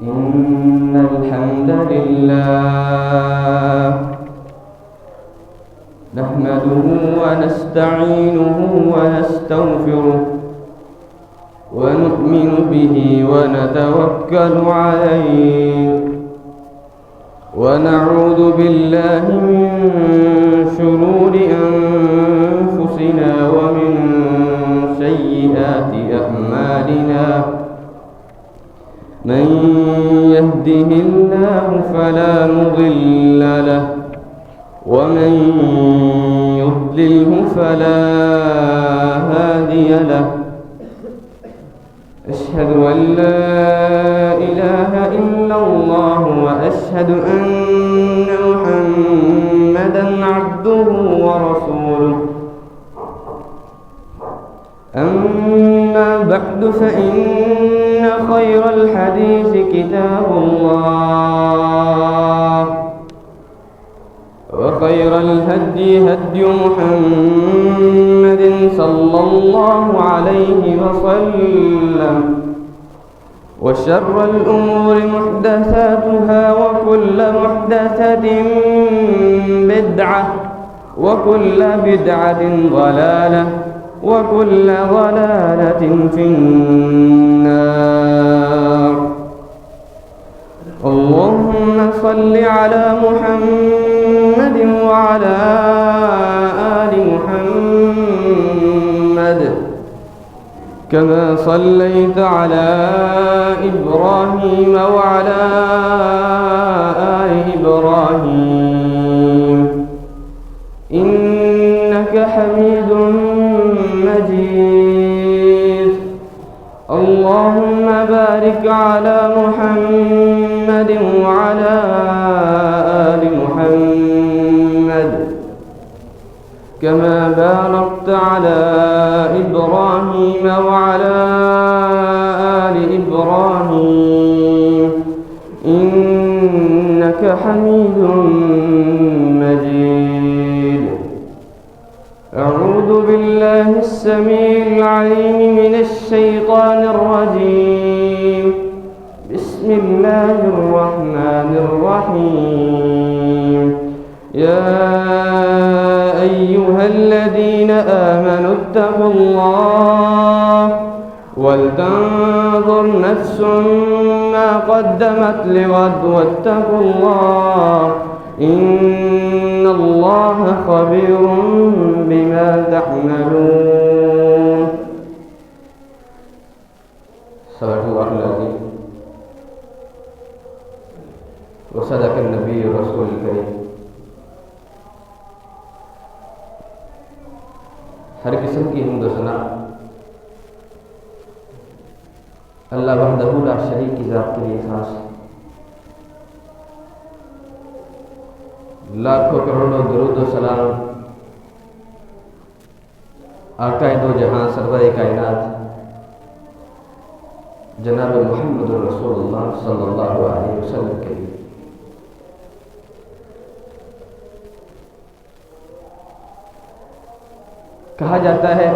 إن الحمد لله نحمده ونستعينه ونستغفره ونؤمن به ونتوكل عليه ونعوذ بالله من شرور أنفسنا ومن سيئات أعمالنا من يهده الله فلا مضل له ومن يضلله فلا هادي له أشهد أن لا إله إلا الله وأشهد أن محمدا عبده ورسوله أما بعد فإن خير الحديث كتاب الله وخير الهدي هدي محمد صلى الله عليه وسلم وشر الأمور محدثاتها وكل محدثة بدعة وكل بدعة ضلالة وكل ضلالة في النار. اللهم صل على محمد وعلى آل محمد كما صليت على إبراهيم وعلى آل إبراهيم إنك حميد مجيد. اللهم بارك على محمد وعلى آل محمد كما باركت على إبراهيم وعلى آل إبراهيم إنك حميد مجيد. أعوذ بالله السميع العليم من الشيطان الرجيم. بسم الله الرحمن الرحيم. يا أيها الذين آمنوا اتقوا الله ولتنظر نفس ما قدمت لغد واتقوا الله إن الله خبير بما تعملون. صدق الله العظيم وصدق النبي الرسول الكريم. ہر قسم کی حمد و ثنا اللہ وحدہ لا شریک کی ذات کے لیے خاص. لاکھوں کروڑوں درود و سلام آقا دو جہاں سرور کائنات جناب محمد رسول اللہ صلی اللہ علیہ وسلم کے لیے. کہا جاتا ہے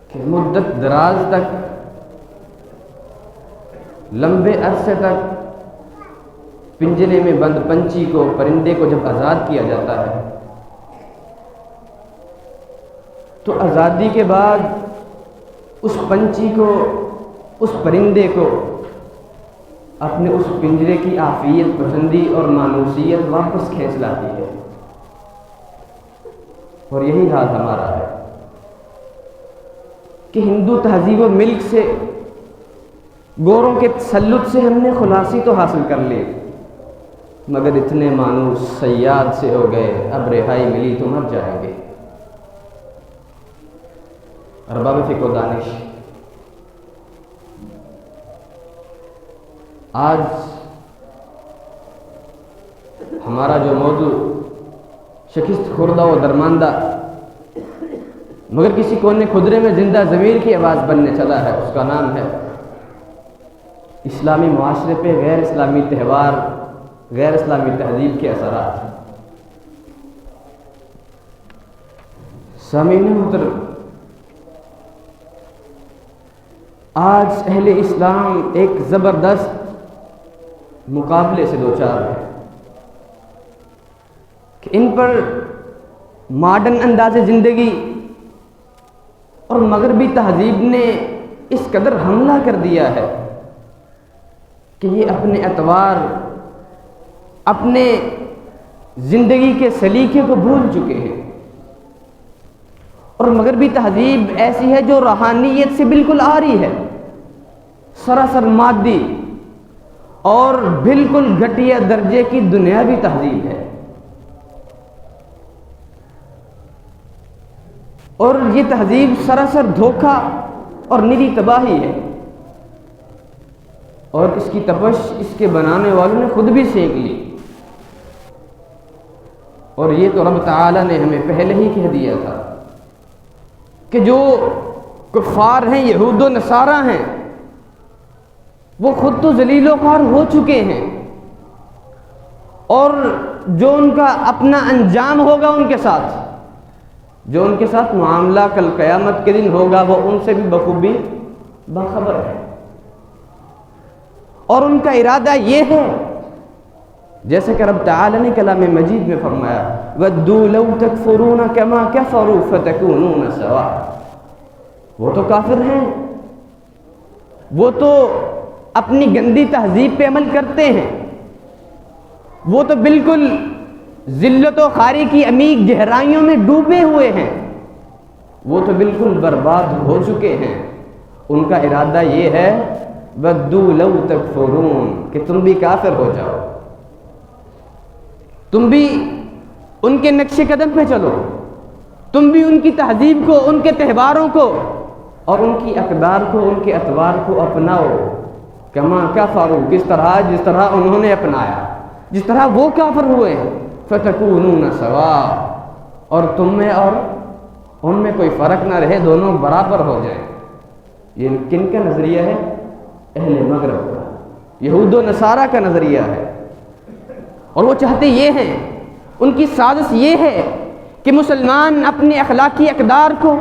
کہ مدت دراز تک لمبے عرصے تک پنجرے میں بند پنچھی کو پرندے کو جب آزاد کیا جاتا ہے تو آزادی کے بعد اس پنچھی کو اس پرندے کو اپنے اس پنجرے کی عافیت پسندی اور مانوسیت واپس کھینچ لاتی ہے. اور یہی حال ہمارا ہے کہ ہندو تہذیب و ملک سے گوروں کے تسلط سے ہم نے خلاصی تو حاصل کر لی مگر اتنے مانوس صیاد سے ہو گئے اب رہائی ملی تو مر جائیں گے. ارباب فقہ و دانش آج ہمارا جو موضوع شکست خوردہ و درماندہ مگر کسی کونے خدرے میں زندہ ضمیر کی آواز بننے چلا ہے اس کا نام ہے اسلامی معاشرے پہ غیر اسلامی تہوار غیر اسلامی تہذیب کے اثرات. سامعین محترم، آج اہل اسلام ایک زبردست مقابلے سے دوچار ہے کہ ان پر ماڈرن انداز زندگی اور مغربی تہذیب نے اس قدر حملہ کر دیا ہے کہ یہ اپنے اطوار، اپنے زندگی کے سلیقے کو بھول چکے ہیں، اور مغربی تہذیب ایسی ہے جو روحانیت سے بالکل آری ہے، سراسر مادی اور بالکل گھٹیا درجے کی دنیاوی تہذیب ہے، اور یہ تہذیب سراسر دھوکہ اور نری تباہی ہے، اور اس کی تپش اس کے بنانے والوں نے خود بھی سینک لی، اور یہ تو رب تعالی نے ہمیں پہلے ہی کہہ دیا تھا کہ جو کفار ہیں، یہود و نصارہ ہیں، وہ خود تو ذلیل و خوار ہو چکے ہیں، اور جو ان کا اپنا انجام ہوگا ان کے ساتھ، جو ان کے ساتھ معاملہ کل قیامت کے دن ہوگا، وہ ان سے بھی بخوبی باخبر ہے، اور ان کا ارادہ یہ ہے جیسے کہ رب تعالی نے کلام مجید میں فرمایا وَدُّوا لَوْ تَكْفُرُونَ كَمَا كَفَرُوا فَتَكُونُونَ سَوَاءً، وہ تو کافر ہیں، وہ تو اپنی گندی تہذیب پہ عمل کرتے ہیں، وہ تو بالکل ذلت و خواری کی عمیق گہرائیوں میں ڈوبے ہوئے ہیں، وہ تو بالکل برباد ہو چکے ہیں، ان کا ارادہ یہ ہے وَدُّوا لَوْ تَكْفُرُونَ کہ تم بھی کافر ہو جاؤ، تم بھی ان کے نقش قدم پہ چلو، تم بھی ان کی تہذیب کو، ان کے تہواروں کو اور ان کی اقدار کو، ان کے اطوار کو اپناؤ، کما کفروا، جس طرح انہوں نے اپنایا، جس طرح وہ کافر ہوئے، فتکونون سواء، اور تم میں اور ان میں کوئی فرق نہ رہے، دونوں برابر ہو جائیں۔ یہ کن کا نظریہ ہے؟ اہل مغرب کا، یہود و نصارہ کا نظریہ ہے، اور وہ چاہتے یہ ہیں، ان کی سازش یہ ہے کہ مسلمان اپنے اخلاقی اقدار کو،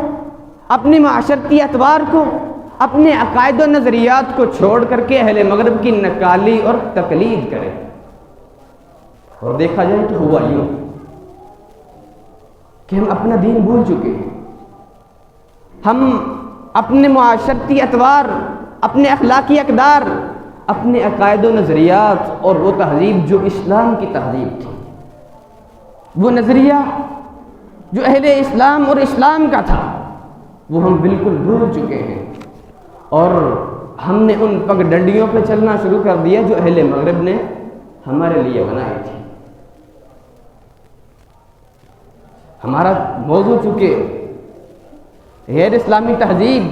اپنے معاشرتی اطوار کو، اپنے عقائد و نظریات کو چھوڑ کر کے اہل مغرب کی نقالی اور تقلید کرے، اور دیکھا جائے تو ہوا یوں کہ ہم اپنا دین بھول چکے ہیں، ہم اپنے معاشرتی اطوار، اپنے اخلاقی اقدار، اپنے عقائد و نظریات اور وہ تہذیب جو اسلام کی تہذیب تھی، وہ نظریہ جو اہل اسلام اور اسلام کا تھا، وہ ہم بالکل بھول چکے ہیں، اور ہم نے ان پگ ڈنڈیوں پہ چلنا شروع کر دیا جو اہل مغرب نے ہمارے لیے بنائی تھی۔ ہمارا موضوع چونکہ غیر اسلامی تہذیب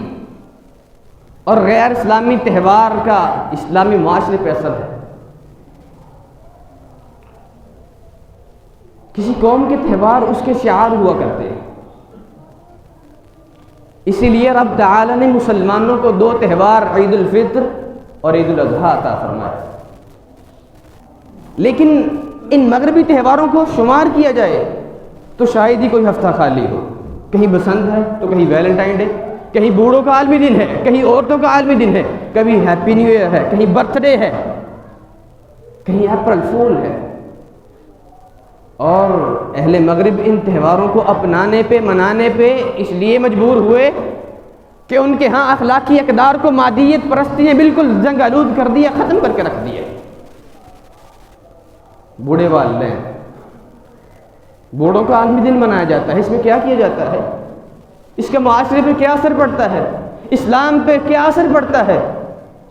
اور غیر اسلامی تہوار کا اسلامی معاشرے پہ اثر ہے۔ کسی قوم کے تہوار اس کے شعار ہوا کرتے ہیں، اسی لیے رب تعالی نے مسلمانوں کو دو تہوار عید الفطر اور عید الاضحیٰ عطا فرمایا، لیکن ان مغربی تہواروں کو شمار کیا جائے تو شاید ہی کوئی ہفتہ خالی ہو، کہیں بسنت ہے تو کہیں ویلنٹائن ڈے، کہیں بوڑھوں کا عالمی دن ہے، کہیں عورتوں کا عالمی دن ہے، کبھی ہیپی نیو ایئر ہے، کہیں برتھ ڈے ہے، کہیں اپریل فول ہے، اور اہل مغرب ان تہواروں کو اپنانے پہ، منانے پہ اس لیے مجبور ہوئے کہ ان کے ہاں اخلاقی اقدار کو مادیت پرستی نے بالکل زنگ آلود کر دیا، ختم کر کے رکھ دیا۔ بوڑھے والدین، بوڑھوں کا عالمی دن منایا جاتا ہے، اس میں کیا کیا جاتا ہے؟ اس کا معاشرے پہ کیا اثر پڑتا ہے؟ اسلام پہ کیا اثر پڑتا ہے؟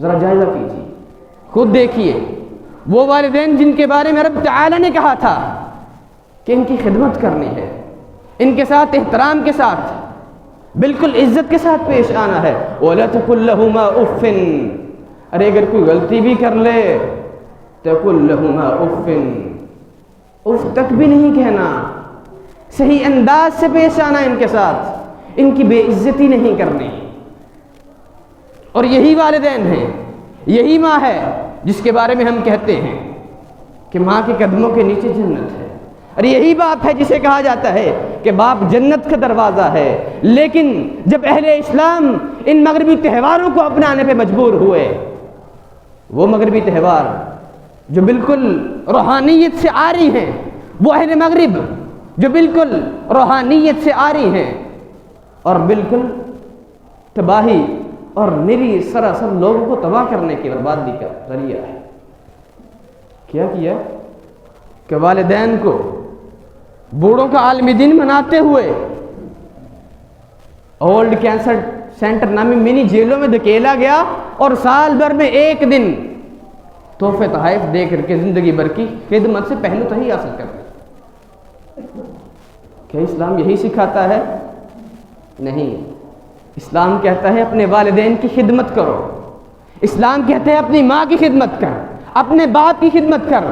ذرا جائزہ کیجیے، خود دیکھیے۔ وہ والدین جن کے بارے میں رب تعالی نے کہا تھا کہ ان کی خدمت کرنی ہے، ان کے ساتھ احترام کے ساتھ، بالکل عزت کے ساتھ پیش آنا ہے۔ وَلَا تَقُلْ لَهُمَا أُفٍّ، ارے اگر کوئی غلطی بھی کر لے تَقُلْ لَهُمَا أُفٍّ، اف تک بھی نہیں کہنا، صحیح انداز سے پیش آنا ان کے ساتھ، ان کی بے عزتی نہیں کرنی۔ اور یہی والدین ہیں، یہی ماں ہے جس کے بارے میں ہم کہتے ہیں کہ ماں کے قدموں کے نیچے جنت ہے۔ اور یہی باپ ہے جسے کہا جاتا ہے کہ باپ جنت کا دروازہ ہے۔ لیکن جب اہل اسلام ان مغربی تہواروں کو اپنانے پہ مجبور ہوئے، وہ مغربی تہوار جو بالکل روحانیت سے عاری ہیں، وہ اہل مغرب جو بالکل روحانیت سے عاری ہیں اور بالکل تباہی اور نری سراسر لوگوں کو تباہ کرنے کی بربادی کا ذریعہ ہے، کیا کیا کہ والدین کو بوڑھوں کا عالمی دن مناتے ہوئے اولڈ کینسر سینٹر نامی منی جیلوں میں دھکیلا گیا اور سال بھر میں ایک دن تحفے تحائف دے کر کے زندگی بھر کی خدمت سے پہلو تہی حاصل کر لی۔ کیا اسلام یہی سکھاتا ہے؟ نہیں، اسلام کہتا ہے اپنے والدین کی خدمت کرو، اسلام کہتا ہے اپنی ماں کی خدمت کر، اپنے باپ کی خدمت کر،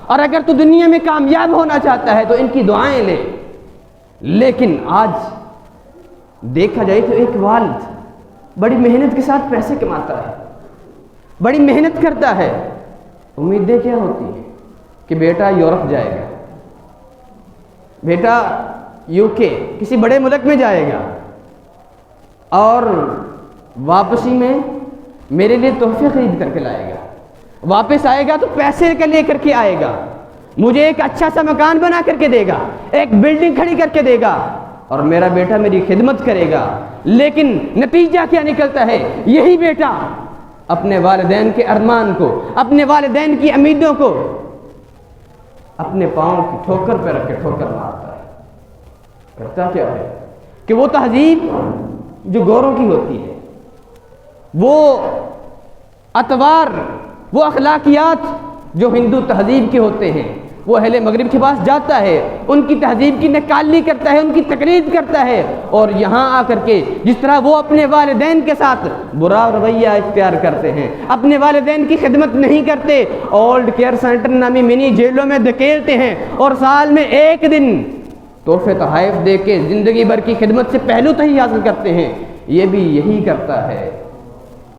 اور اگر تو دنیا میں کامیاب ہونا چاہتا ہے تو ان کی دعائیں لے۔ لیکن آج دیکھا جائے تو ایک والد بڑی محنت کے ساتھ پیسے کماتا ہے، بڑی محنت کرتا ہے، امیدیں کیا ہوتی ہیں کہ بیٹا یورپ جائے گا، بیٹا UK کسی بڑے ملک میں جائے گا اور واپسی میں میرے لیے تحفے خرید کر کے لائے گا، واپس آئے گا تو پیسے کا لے کر کے آئے گا، مجھے ایک اچھا سا مکان بنا کر کے دے گا، ایک بلڈنگ کھڑی کر کے دے گا اور میرا بیٹا میری خدمت کرے گا۔ لیکن نتیجہ کیا نکلتا ہے؟ یہی بیٹا اپنے والدین کے ارمان کو، اپنے والدین کی امیدوں کو اپنے پاؤں کی ٹھوکر پہ رکھ کے ٹھوکر مارتا ہے۔ کرتا کیا ہے کہ وہ تہذیب جو گوروں کی ہوتی ہے، وہ اطوار، وہ اخلاقیات جو ہندو تہذیب کے ہوتے ہیں، وہ اہل مغرب کے پاس جاتا ہے، ان کی تہذیب کی نکالی کرتا ہے، ان کی تقلید کرتا ہے، اور یہاں آ کر کے جس طرح وہ اپنے والدین کے ساتھ برا رویہ اختیار کرتے ہیں، اپنے والدین کی خدمت نہیں کرتے، اولڈ کیئر سینٹر نامی منی جیلوں میں دھکیلتے ہیں اور سال میں ایک دن تحفے تحائف دے کے زندگی بھر کی خدمت سے پہلو تہی حاصل کرتے ہیں، یہ بھی یہی کرتا ہے